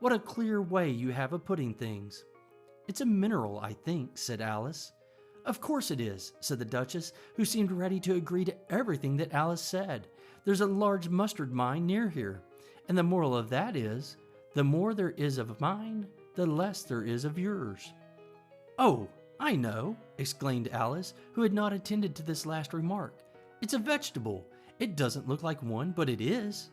What a clear way you have of putting things." "It's a mineral, I think," said Alice. "Of course it is," said the Duchess, who seemed ready to agree to everything that Alice said. "There's a large mustard mine near here, and the moral of that is, the more there is of mine, the less there is of yours." "Oh, I know," exclaimed Alice, who had not attended to this last remark. "It's a vegetable. It doesn't look like one, but it is."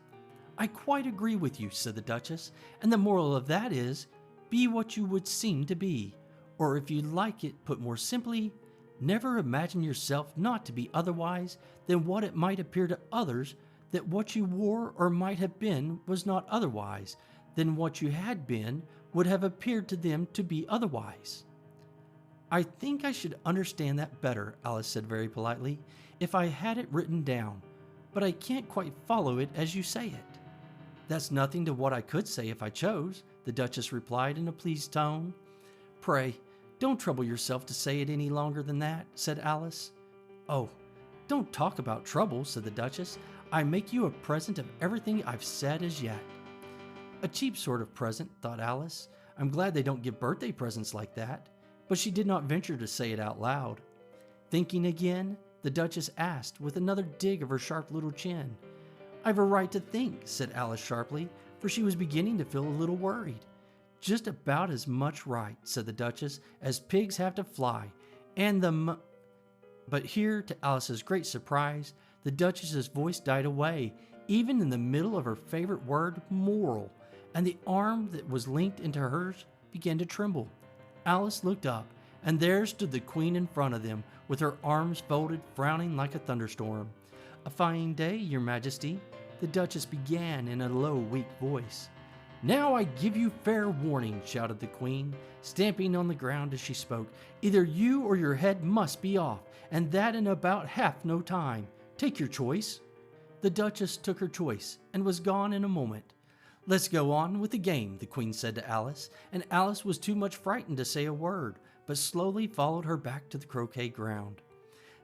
"I quite agree with you," said the Duchess, "and the moral of that is, be what you would seem to be, or if you like it put more simply, never imagine yourself not to be otherwise than what it might appear to others that what you wore or might have been was not otherwise than what you had been would have appeared to them to be otherwise." "I think I should understand that better," Alice said very politely, "if I had it written down, but I can't quite follow it as you say it." "That's nothing to what I could say if I chose," the Duchess replied in a pleased tone. "Pray, don't trouble yourself to say it any longer than that," said Alice. "Oh, don't talk about trouble," said the Duchess. "I make you a present of everything I've said as yet." A cheap sort of present, thought Alice. I'm glad they don't give birthday presents like that. But she did not venture to say it out loud. Thinking again, the Duchess asked with another dig of her sharp little chin. "I've a right to think," said Alice sharply, for she was beginning to feel a little worried. "Just about as much right," said the Duchess, "as pigs have to fly, and But here, to Alice's great surprise, the Duchess's voice died away, even in the middle of her favorite word, moral, and the arm that was linked into hers began to tremble. Alice looked up, and there stood the Queen in front of them, with her arms folded, frowning like a thunderstorm. "A fine day, Your Majesty," the Duchess began in a low, weak voice. "Now I give you fair warning," shouted the Queen, stamping on the ground as she spoke. "Either you or your head must be off, and that in about half no time. Take your choice." The Duchess took her choice, and was gone in a moment. "Let's go on with the game," the Queen said to Alice, and Alice was too much frightened to say a word, but slowly followed her back to the croquet ground.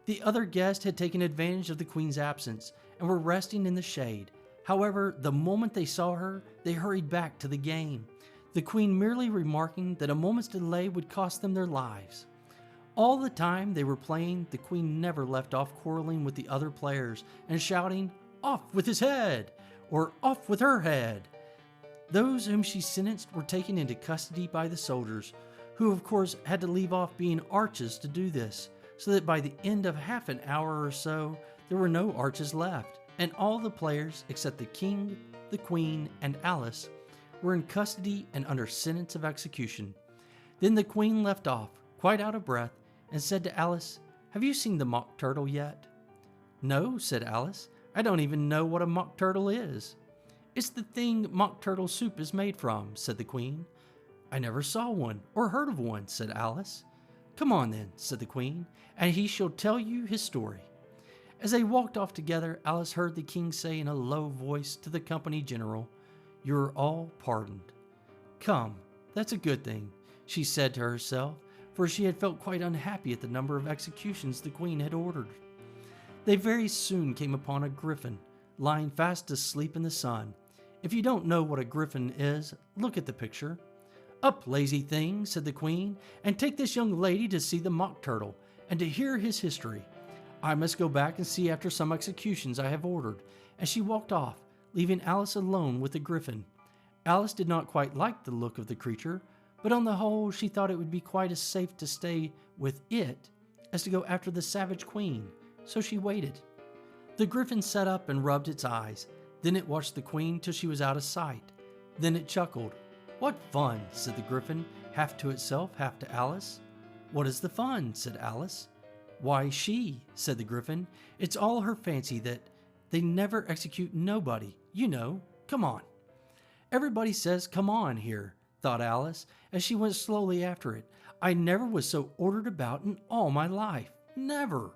The other guests had taken advantage of the Queen's absence, and were resting in the shade. However, the moment they saw her, they hurried back to the game, the Queen merely remarking that a moment's delay would cost them their lives. All the time they were playing, the Queen never left off quarreling with the other players and shouting, "Off with his head!" or "Off with her head!" Those whom she sentenced were taken into custody by the soldiers, who of course had to leave off being arches to do this, so that by the end of half an hour or so there were no arches left, and all the players except the King, the Queen, and Alice were in custody and under sentence of execution. Then the Queen left off, quite out of breath, and said to Alice, "Have you seen the mock turtle yet?" "No," said Alice. "I don't even know what a mock turtle is." "It's the thing mock turtle soup is made from," said the Queen. "I never saw one or heard of one," said Alice. "Come on then," said the Queen, "and he shall tell you his story." As they walked off together, Alice heard the King say in a low voice to the company general, "You're all pardoned." "Come, that's a good thing," she said to herself, for she had felt quite unhappy at the number of executions the Queen had ordered. They very soon came upon a griffin, lying fast asleep in the sun. If you don't know what a griffin is, look at the picture. "Up, lazy thing," said the Queen, "and take this young lady to see the mock turtle, and to hear his history. I must go back and see after some executions I have ordered," and she walked off, leaving Alice alone with the griffin. Alice did not quite like the look of the creature, but on the whole she thought it would be quite as safe to stay with it as to go after the savage Queen, so she waited. The griffin sat up and rubbed its eyes. Then it watched the Queen till she was out of sight. Then it chuckled. "What fun," said the griffin, half to itself, half to Alice. "What is the fun?" said Alice. "Why, she," said the griffin. "It's all her fancy that they never execute nobody, you know. Come on." "Everybody says 'come on' here," thought Alice, as she went slowly after it. "I never was so ordered about in all my life. Never."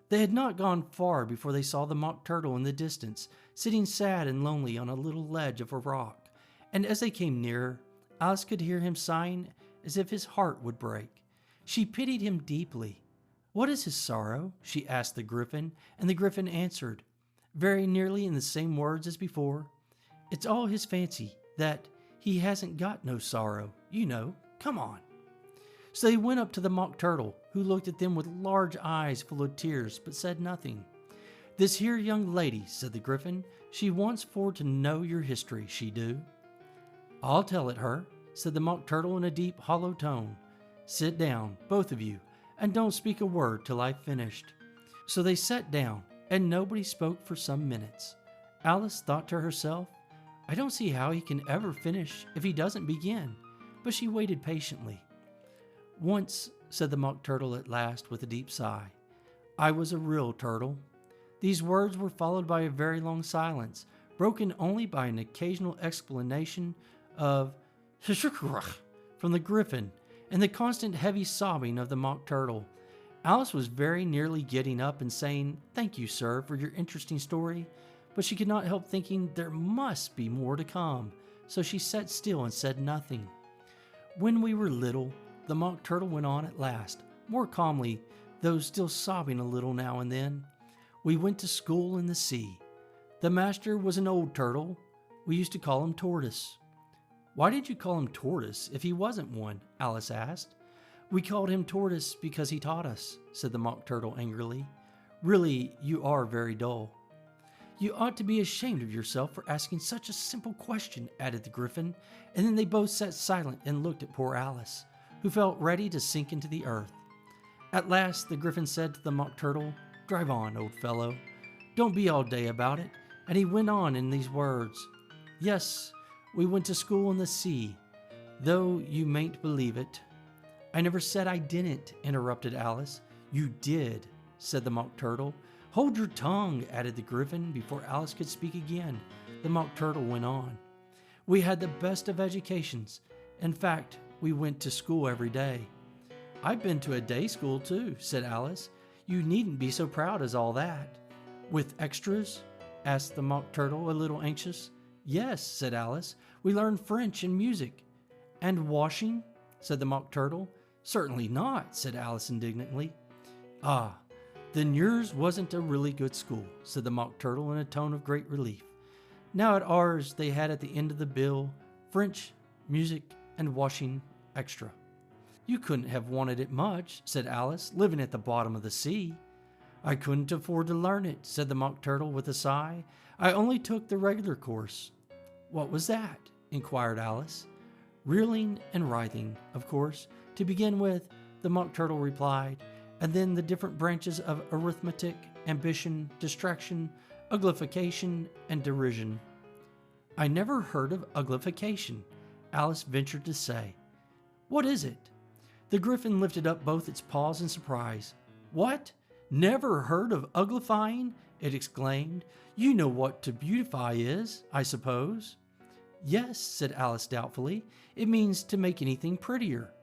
They had not gone far before they saw the mock turtle in the distance, sitting sad and lonely on a little ledge of a rock, and as they came nearer, Alice could hear him sighing as if his heart would break. She pitied him deeply. "What is his sorrow?" she asked the griffin, and the griffin answered, very nearly in the same words as before, "It's all his fancy, that He hasn't got no sorrow, you know. Come on." So they went up to the Mock Turtle, who looked at them with large eyes full of tears, but said nothing. "This here young lady," said the Griffin, "she wants for to know your history, she do." "I'll tell it her," said the Mock Turtle in a deep, hollow tone. "Sit down, both of you, and don't speak a word till I've finished." So they sat down, and nobody spoke for some minutes. Alice thought to herself, "I don't see how he can ever finish if he doesn't begin," but she waited patiently. "Once," said the Mock Turtle at last with a deep sigh, "I was a real turtle." These words were followed by a very long silence, broken only by an occasional exclamation of "Shushrukh" from the Griffin, and the constant heavy sobbing of the Mock Turtle. Alice was very nearly getting up and saying, "Thank you, sir, for your interesting story," but she could not help thinking there must be more to come, so she sat still and said nothing. "When we were little," the Mock Turtle went on at last, more calmly, though still sobbing a little now and then, "we went to school in the sea. The master was an old turtle. We used to call him Tortoise." "Why did you call him Tortoise if he wasn't one?" Alice asked. "We called him Tortoise because he taught us," said the Mock Turtle angrily. "Really, you are very dull." "You ought to be ashamed of yourself for asking such a simple question," added the Griffin, and then they both sat silent and looked at poor Alice, who felt ready to sink into the earth. At last the Griffin said to the Mock Turtle, "Drive on, old fellow. Don't be all day about it." And he went on in these words, "Yes, we went to school in the sea, though you mayn't believe it." "I never said I didn't," interrupted Alice. "You did," said the Mock Turtle. "Hold your tongue," added the Griffin. Before Alice could speak again, the Mock Turtle went on. "We had the best of educations. In fact, we went to school every day." "I've been to a day school too," said Alice. "You needn't be so proud as all that." "With extras?" asked the Mock Turtle, a little anxious. "Yes," said Alice. "We learned French and music." "And washing?" said the Mock Turtle. "Certainly not," said Alice indignantly. "Ah, then yours wasn't a really good school," said the Mock Turtle in a tone of great relief. Now at ours they had at the end of the bill French, music, and washing extra. "You couldn't have wanted it much," said Alice, "living at the bottom of the sea." "I couldn't afford to learn it," said the Mock Turtle with a sigh. "I only took the regular course." "What was that?" inquired Alice. "Reeling and writhing, of course, to begin with," the Mock Turtle replied, "and then the different branches of arithmetic, ambition, distraction, uglification, and derision." "I never heard of uglification," Alice ventured to say. "What is it?" The Griffin lifted up both its paws in surprise. "What? Never heard of uglifying?" it exclaimed. "You know what to beautify is, I suppose." "Yes," said Alice doubtfully. "It means to make anything prettier."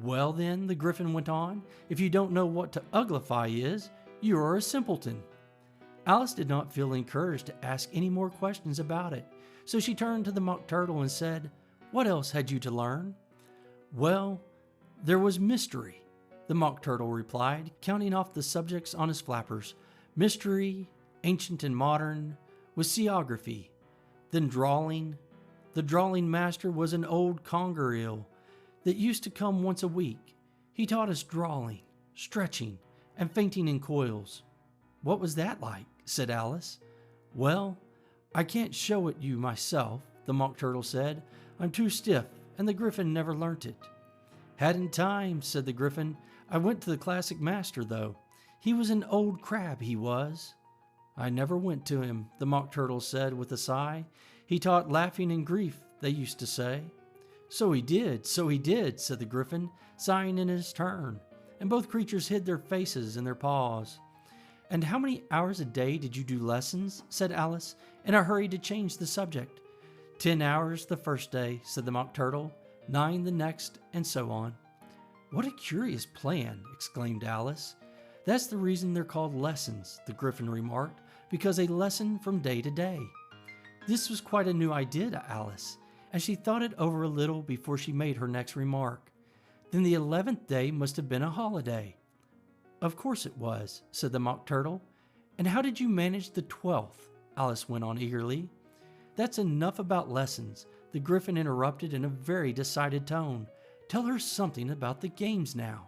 "Well then," the Griffin went on, "if you don't know what to uglify is, you are a simpleton." Alice did not feel encouraged to ask any more questions about it, so she turned to the Mock Turtle and said, "What else had you to learn?" "Well, there was mystery," the Mock Turtle replied, counting off the subjects on his flappers. "Mystery, ancient and modern, was seaography. Then drawing. The drawing master was an old conger eel that used to come once a week. He taught us drawing, stretching, and fainting in coils." "What was that like?" said Alice. "Well, I can't show it you myself," the Mock Turtle said. "I'm too stiff, and the Griffin never learnt it." "Hadn't time," said the Griffin. "I went to the classic master, though. He was an old crab, he was." "I never went to him," the Mock Turtle said with a sigh. "He taught laughing and grief, they used to say." So he did," said the Griffin, sighing in his turn, and both creatures hid their faces in their paws. "And how many hours a day did you do lessons?" said Alice, in a hurry to change the subject. 10 hours the first day," said the Mock Turtle, 9 the next, and so on. "What a curious plan!" exclaimed Alice. "That's the reason they're called lessons," the Griffin remarked, "because a lesson from day to day." This was quite a new idea to Alice, and she thought it over a little before she made her next remark. "Then the 11th day must have been a holiday." "Of course it was," said the Mock Turtle. "And how did you manage the 12th?" Alice went on eagerly. "That's enough about lessons. The Griffin interrupted in a very decided tone. "Tell her something about the games now."